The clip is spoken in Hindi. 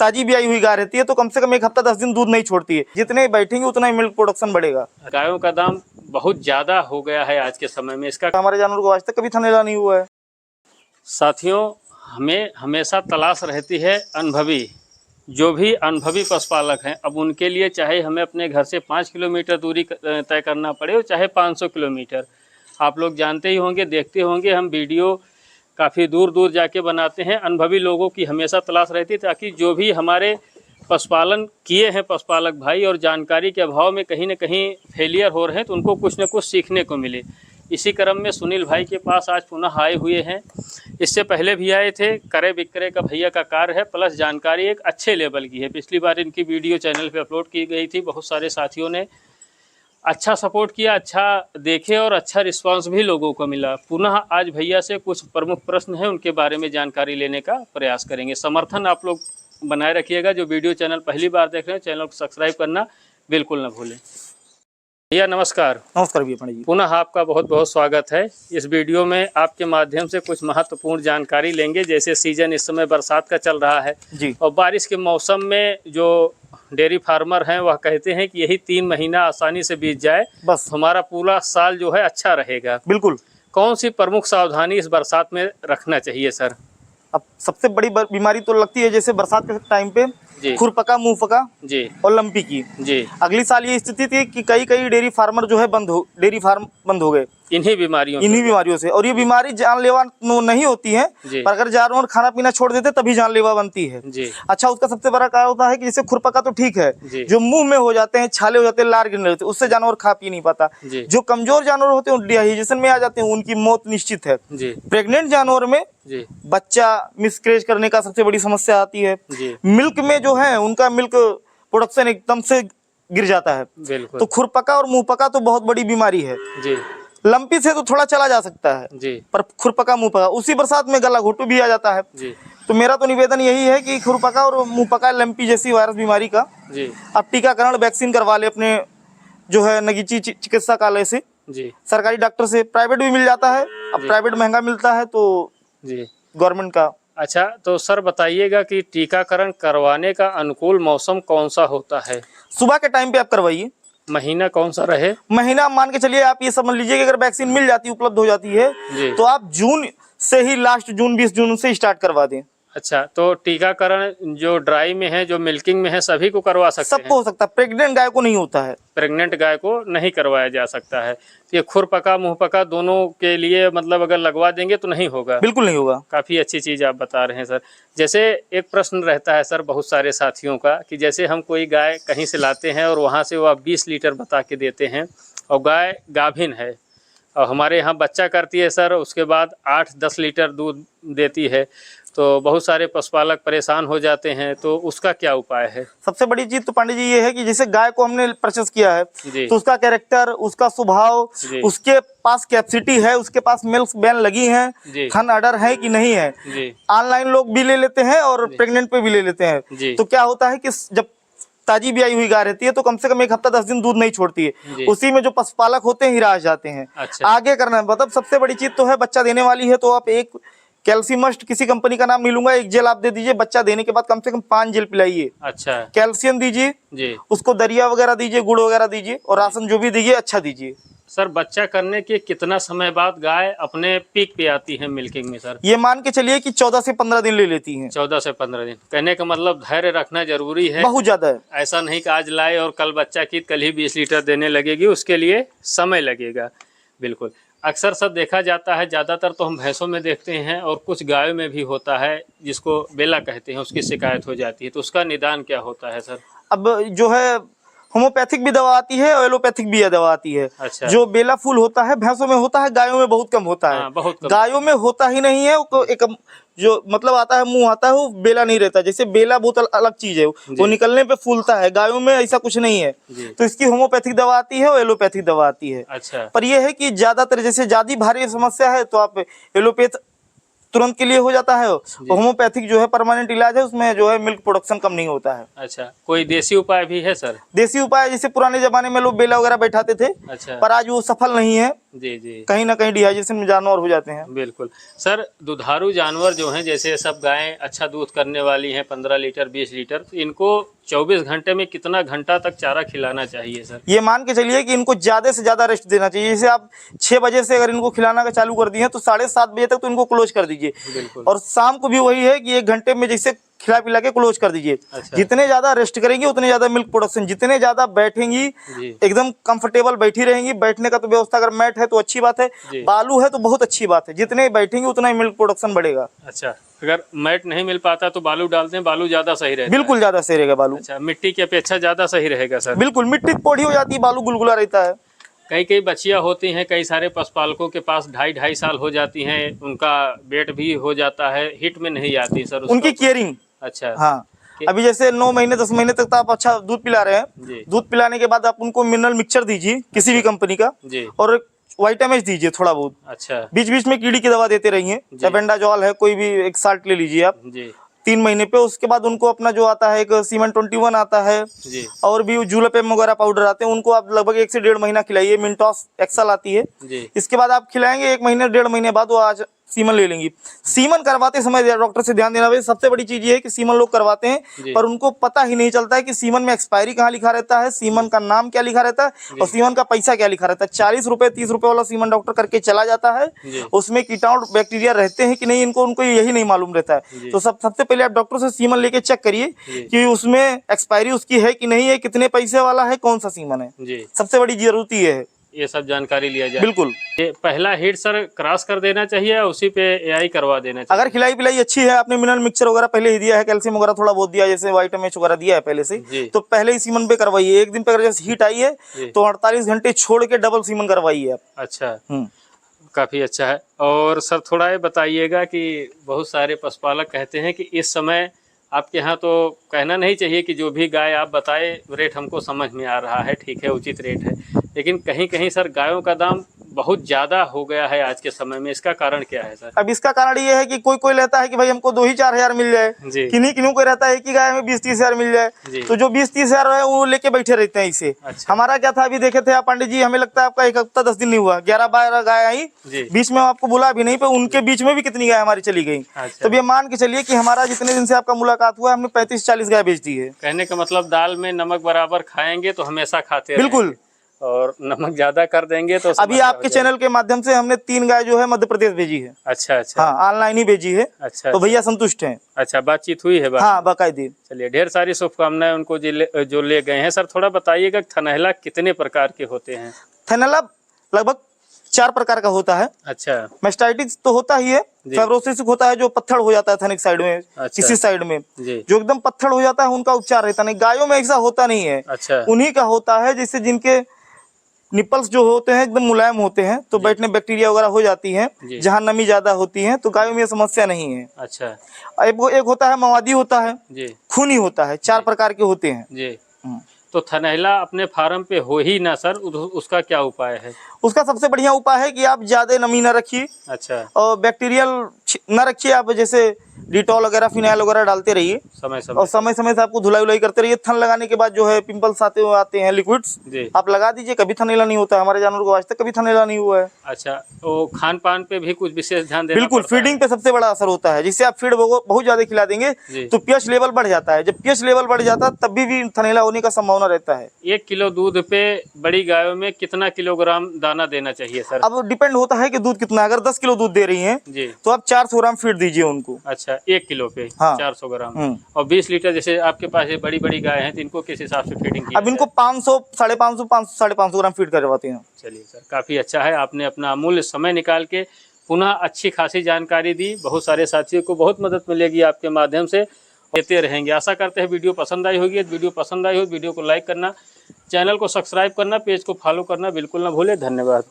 ताजी ब्याई हुई गाय रहती है तो कम से कम 1 हफ्ता 10 दिन दूध नहीं छोड़ती है। जितने बैठेंगे उतना ही मिल्क प्रोडक्शन बढ़ेगा। गायों का दाम बहुत ज्यादा हो गया है आज के समय में, इसका हमारे जानवर को आज तक कभी थनैला नहीं हुआ है। साथियों, हमें हमेशा तलाश रहती है अनुभवी, जो भी अनुभवी पशुपालक हैं। अब उनके लिए चाहे हमें अपने घर से 5 किलोमीटर दूरी तय करना पड़े और चाहे 500 किलोमीटर। आप लोग जानते ही होंगे, देखते होंगे, हम वीडियो काफ़ी दूर दूर जाके बनाते हैं। अनुभवी लोगों की हमेशा तलाश रहती है ताकि जो भी हमारे पशुपालन किए हैं पशुपालक भाई और जानकारी के अभाव में कहीं न कहीं फेलियर हो रहे हैं तो उनको कुछ न कुछ सीखने को मिले। इसी क्रम में सुनील भाई के पास आज पुनः आए हुए हैं। इससे पहले भी आए थे। क्रय विक्रय का भैया का कार्य है, प्लस जानकारी एक अच्छे लेवल की है। पिछली बार इनकी वीडियो चैनल पे अपलोड की गई थी, बहुत सारे साथियों ने अच्छा सपोर्ट किया, अच्छा देखे और अच्छा रिस्पांस भी लोगों को मिला। पुनः आज भैया से कुछ प्रमुख प्रश्न हैं, उनके बारे में जानकारी लेने का प्रयास करेंगे। समर्थन आप लोग बनाए रखिएगा। जो वीडियो चैनल पहली बार देख रहे हैं, चैनल को सब्सक्राइब करना बिल्कुल ना भूलें। भैया नमस्कार। नमस्कार भैया पंडित जी। पुनः आपका बहुत बहुत स्वागत है। इस वीडियो में आपके माध्यम से कुछ महत्वपूर्ण जानकारी लेंगे। जैसे सीजन इस समय बरसात का चल रहा है जी। और बारिश के मौसम में जो डेयरी फार्मर हैं वह कहते हैं कि यही 3 महीना आसानी से बीत जाए, बस हमारा पूरा साल जो है अच्छा रहेगा। बिल्कुल। कौन सी प्रमुख सावधानी इस बरसात में रखना चाहिए सर? अब सबसे बड़ी बीमारी तो लगती है जैसे बरसात के टाइम पे जी खुरपका, मुंह पका जी और लंपी की। जी। अगली साल ये स्थिति थी कि कई डेयरी फार्मर जो है डेयरी फार्म बंद हो गए इन्हीं बीमारियों से। और ये बीमारी जानलेवा नहीं होती है, जी पर अगर जानवर खाना पीना छोड़ देते तभी जानलेवा बनती है जी। अच्छा, उसका सबसे बड़ा कारण होता है कि जैसे खुरपका तो ठीक है, जी जो मुंह में हो जाते हैं, छाले हो जाते हैं, लार गिरने लगते हैं, उससे जानवर खा पी नहीं पाता। जी जो कमजोर जानवर होते हैं डिहाइड्रेशन में आ जाते हैं, उनकी मौत निश्चित है। जी प्रेग्नेंट जानवर में जी बच्चा मिसकैरेज करने का सबसे बड़ी समस्या आती है। जी। मिल्क में जो है उनका मिल्क प्रोडक्शन एकदम से गिर जाता है। बिल्कुल। तो खुरपका और मुंह पका तो बहुत बड़ी बीमारी है। जी। लंपी से तो थोड़ा चला जा सकता है जी। पर खुरपका मुंह पका उसी बरसात में गला घोटू भी आ जाता है। जी। तो मेरा तो निवेदन यही है कि खुरपका और मुंह पका, लंपी जैसी वायरस बीमारी का जी आप टीकाकरण वैक्सीन करवा ले अपने जो है नगीची चिकित्सालय से, जी। सरकारी डॉक्टर से। प्राइवेट भी मिल जाता है, अब प्राइवेट महंगा मिलता है तो जी गवर्नमेंट का। अच्छा, तो सर बताइएगा कि टीकाकरण करवाने का अनुकूल मौसम कौन सा होता है? सुबह के टाइम पे आप करवाइए। महीना कौन सा रहे? महीना मान के चलिए, आप ये समझ लीजिए कि अगर वैक्सीन मिल जाती, उपलब्ध हो जाती है तो आप जून से ही, लास्ट जून 20 जून से स्टार्ट करवा दें। अच्छा, तो टीकाकरण जो ड्राई में है, जो मिल्किंग में है, सभी को करवा सकते हैं? सबको हो सकता है, प्रेग्नेंट गाय को नहीं होता है। प्रेग्नेंट गाय को नहीं करवाया जा सकता है। ये खुरपका मुंह पका दोनों के लिए मतलब अगर लगवा देंगे तो नहीं होगा? बिल्कुल नहीं होगा। काफ़ी अच्छी चीज़ आप बता रहे हैं सर। जैसे एक प्रश्न रहता है सर बहुत सारे साथियों का कि जैसे हम कोई गाय कहीं से लाते हैं और वहाँ से वो 20 लीटर बता के देते हैं और गाय गाभिन है और हमारे यहाँ बच्चा करती है सर, उसके बाद 8-10 लीटर दूध देती है, तो बहुत सारे पशुपालक परेशान हो जाते हैं, तो उसका क्या उपाय है? सबसे बड़ी चीज तो पांडे जी ये है कि जैसे गाय को हमने परचेस किया है जी तो उसका कैरेक्टर, उसका स्वभाव, उसके पास कैपेसिटी है, उसके पास मिल्क बैन लगी है, थन ऑर्डर है कि नहीं है। ऑनलाइन लोग भी ले लेते हैं और प्रेग्नेंट पे भी ले लेते हैं। तो क्या होता है कि जब ताजी ब्याई हुई गाय रहती है तो कम से कम 1 हफ्ता 10 दिन दूध नहीं छोड़ती है। उसी में जो पशुपालक होते हैं हिरास जाते हैं। अच्छा। आगे करना है, मतलब सबसे बड़ी चीज तो है बच्चा देने वाली है तो आप एक कैल्शियमस्ट, किसी कंपनी का नाम नहीं लूंगा, एक जेल आप दे दीजिए। बच्चा देने के बाद कम से कम 5 जेल पिलाइए। अच्छा। कैल्शियम दीजिए जी। उसको, दरिया वगैरह दीजिए, गुड़ वगैरह दीजिए और राशन जो भी दीजिए अच्छा दीजिए। सर बच्चा करने के कितना समय बाद गाय अपने पीक पे आती है मिल्किंग में सर? ये मान के चलिए कि 14 से 15 दिन ले लेती हैं। 14 से 15 दिन। कहने का मतलब धैर्य रखना जरूरी है, बहुत ज्यादा है। ऐसा नहीं कि आज लाए और कल बच्चा की कल ही 20 लीटर देने लगेगी, उसके लिए समय लगेगा। बिल्कुल। अक्सर सर देखा जाता है, ज़्यादातर तो हम भैंसों में देखते हैं और कुछ गायों में भी होता है जिसको बेला कहते हैं, उसकी शिकायत हो जाती है, तो उसका निदान क्या होता है सर? अब जो है होम्योपैथिक भी दवा आती है और एलोपैथिक भी दवा आती है। अच्छा। जो बेला फूल होता है भैंसों में होता है, गायों में बहुत कम होता है। बहुत कम। गायों में होता ही नहीं है। तो एक जो मतलब आता है, मुंह आता है, वो बेला नहीं रहता। जैसे बेला बहुत अलग चीज है, वो निकलने पे फूलता है। गायों में ऐसा कुछ नहीं है। तो इसकी होम्योपैथिक दवा आती है और एलोपैथिक दवा आती है। अच्छा। पर यह है कि ज्यादातर जैसे ज्यादा भारी समस्या है तो आप तुरंत के लिए हो जाता है, और होम्योपैथिक जो है परमानेंट इलाज है, उसमें जो है मिल्क प्रोडक्शन कम नहीं होता है। अच्छा, कोई देसी उपाय भी है सर? देसी उपाय जैसे पुराने जमाने में लोग बेला वगैरह बैठाते थे, अच्छा, पर आज वो सफल नहीं है। जी जी, कहीं ना कहीं डिहाइड्रेशन में जानवर हो जाते हैं। बिल्कुल सर। दुधारू जानवर जो हैं, जैसे सब गायें अच्छा दूध करने वाली हैं 15 लीटर 20 लीटर, तो इनको 24 घंटे में कितना घंटा तक चारा खिलाना चाहिए सर? ये मान के चलिए कि इनको ज्यादा से ज्यादा रेस्ट देना चाहिए। जैसे आप 6 बजे से अगर इनको खिलाना का चालू कर दिए हैं तो 7:30 बजे तक तो इनको क्लोज कर दीजिए। बिल्कुल। और शाम को भी वही है कि 1 घंटे में जैसे खिला पिला के क्लोज कर दीजिए। अच्छा। जितने ज्यादा रेस्ट करेंगी उतने ज्यादा मिल्क प्रोडक्शन, जितने ज्यादा बैठेंगी एकदम कंफर्टेबल बैठी रहेंगी। बैठने का तो व्यवस्था अगर मैट है तो अच्छी बात है, बालू है तो बहुत अच्छी बात है। जितने बैठेंगी उतना ही मिल्क प्रोडक्शन बढ़ेगा। अच्छा, अगर मैट नहीं मिल पाता तो बालू डालते हैं, बालू ज्यादा सही रहेगा? बिल्कुल ज्यादा सही रहेगा बालू। अच्छा, मिट्टी की अपेक्षा ज्यादा सही रहेगा सर? बिल्कुल, मिट्टी पौड़ी हो जाती है, बालू गुलगुला रहता है। कई कई बच्चियां होती हैं, कई सारे पशुपालकों के पास 2.5 साल हो जाती हैं, उनका वेट भी हो जाता है, हिट में नहीं आती सर उनकी केयरिंग। अच्छा, हाँ, अभी जैसे 9 महीने 10 महीने तक तो आप अच्छा दूध पिला रहे हैं, दूध पिलाने के बाद आप उनको मिनरल मिक्सचर दीजिए किसी भी कंपनी का, और विटामिन दीजिए थोड़ा बहुत। अच्छा, बीच बीच में कीड़ी की दवा देते रहिए, एबेंडाजॉल है, कोई भी एक साल्ट ले लीजिए आप 3 महीने पे। उसके बाद उनको अपना जो आता है एक सीमेंट 21 आता है, और भी जूलपेम वगैरह पाउडर आते हैं, उनको आप लगभग 1 से 1.5 महीना खिलाइए। मिंटॉस एक्सल आती है, इसके बाद आप खिलाएंगे 1 महीने 1.5 महीने बाद वो आज सीमन ले लेंगी। सीमन करवाते समय डॉक्टर से ध्यान देना भाई, सबसे बड़ी चीज ये है कि सीमन लोग करवाते हैं पर उनको पता ही नहीं चलता है कि सीमन में एक्सपायरी कहाँ लिखा रहता है, सीमन का नाम क्या लिखा रहता है, और सीमन का पैसा क्या लिखा रहता है। 40 रुपए 30 रुपए वाला सीमन डॉक्टर करके चला जाता है, उसमें कीटाणु बैक्टीरिया रहते हैं कि नहीं उनको यही नहीं मालूम रहता है। तो सबसे पहले आप डॉक्टर से सीमन लेके चेक करिए कि उसमें एक्सपायरी उसकी है कि नहीं है, कितने पैसे वाला है, कौन सा सीमन है। सबसे बड़ी जरूरत ये है, ये सब जानकारी लिया जाए। बिल्कुल। ये पहला हिट सर क्रॉस कर देना चाहिए या उसी पे एआई करवा देना चाहिए? अगर खिलाई पिलाई अच्छी है, आपने मिनरल मिक्सचर वगैरह पहले ही दिया है, कैल्शियम वगैरह थोड़ा बहुत दिया, जैसे विटामिन वगैरह दिया है पहले से, तो पहले ही सीमन पे करवाइए। 1 दिन पे अगर जैसे हीट आई है तो 48 घंटे छोड़ के डबल सीमन करवाइए आप। अच्छा, काफी अच्छा है। और सर थोड़ा ये बताइएगा कि बहुत सारे पशुपालक कहते हैं कि इस समय आपके यहाँ, तो कहना नहीं चाहिए कि जो भी गाय आप बताए रेट हमको समझ में आ रहा है, ठीक है, उचित रेट है, लेकिन कहीं कहीं सर गायों का दाम बहुत ज्यादा हो गया है आज के समय में। इसका कारण क्या है सर? अब इसका कारण ये है कि कोई लेता है कि भाई हमको 2-4 हजार मिल जाए, किन्हीं को रहता है कि गाय में 20-30 हजार मिल जाए, तो जो 20-30 हजार है वो लेके बैठे रहते हैं इसे। अच्छा। हमारा क्या था, अभी देखे थे आप पंडित जी, हमें लगता है आपका 1 हफ्ता 10 दिन नहीं हुआ, 11-12 गाय आई, बीच में आपको बोला भी नहीं, पे उनके बीच में भी कितनी गाय हमारी चली गई। तो ये मान के चलिए कि हमारा जितने दिन से आपका मुलाकात हुआ, हमने 35-40 गाय बेच दी है। कहने का मतलब दाल में नमक बराबर खाएंगे तो हमेशा खाते हैं। बिल्कुल, और नमक ज्यादा कर देंगे तो अभी आपके चैनल के माध्यम से हमने 3 गाय जो है मध्य प्रदेश भेजी है। अच्छा अच्छा, हाँ, ऑनलाइन ही भेजी है। अच्छा, तो भैया संतुष्ट हैं। अच्छा, बातचीत हुई है? हाँ, बाकायदे। चलिए, ढेर सारी शुभकामनाएं उनको जो ले गए हैं। सर थोड़ा बताइएगा थनैला कितने प्रकार के होते हैं? थनैला लगभग 4 प्रकार का होता है। अच्छा, मैस्टाइटिस तो होता ही है, फाइब्रोसिस होता है जो पत्थर हो जाता है थनिक साइड में। अच्छा, किसी साइड में जो एकदम पत्थर हो जाता है उनका उपचार रहता नहीं। गायों में ऐसा होता नहीं है। अच्छा, उन्हीं का होता है जिससे जिनके निपल्स जो होते हैं एकदम मुलायम होते हैं, तो बैठने बैक्टीरिया वगैरह हो जाती हैं, जहाँ नमी ज्यादा होती है, तो गायों में ये समस्या नहीं है। अच्छा, एक होता है मवादी होता है, खूनी होता है, 4 प्रकार के होते हैं। तो थनैला अपने फार्म पे हो ही ना सर, उसका क्या उपाय है? उसका सबसे बढ़िया उपाय है कि आप ज्यादा नमी न रखिए। अच्छा, और बैक्टीरियल न रखिए, आप जैसे डिटॉल वगैरह फिनाइल वगैरह डालते रहिए समय समय, और समय समय से आपको धुलाई करते रहिए। थन लगाने के बाद जो है पिंपल्स आते हैं लिक्विड्स, आप लगा दीजिए, कभी थनैला नहीं होता है। हमारे जानवर को आज तक कभी थनैला नहीं हुआ है। अच्छा, तो खान पान पे भी कुछ विशेष ध्यान देना? बिल्कुल, फीडिंग पे सबसे बड़ा असर होता है। जिससे आप फीड बहुत ज्यादा खिला देंगे तो पीएच लेवल बढ़ जाता है। जब पीएच लेवल बढ़ जाता है तब भी थनैला होने का संभावना रहता है। 1 किलो दूध पे बड़ी गायों में कितना किलोग्राम दाना देना चाहिए सर? अब डिपेंड होता है कि दूध कितना। अगर 10 किलो दूध दे रही हैं तो आप 400 ग्राम फीड दीजिए उनको। अच्छा, 1 किलो पे 400 ग्राम। और 20 लीटर, जैसे आपके पास ये बड़ी बड़ी गाय हैं, तो इनको किस हिसाब से फीडिंग की? अब इनको 500, 550, 550 ग्राम फीड करवाते हैं। चलिए सर, काफी अच्छा है, आपने अपना अमूल्य समय निकाल के पुनः अच्छी खासी जानकारी दी। बहुत सारे साथियों को बहुत मदद मिलेगी आपके माध्यम से, देते रहेंगे। आशा करते हैं वीडियो पसंद आई होगी। वीडियो पसंद आई हो वीडियो को लाइक करना, चैनल को सब्सक्राइब करना, पेज को फॉलो करना बिल्कुल ना भूले। धन्यवाद।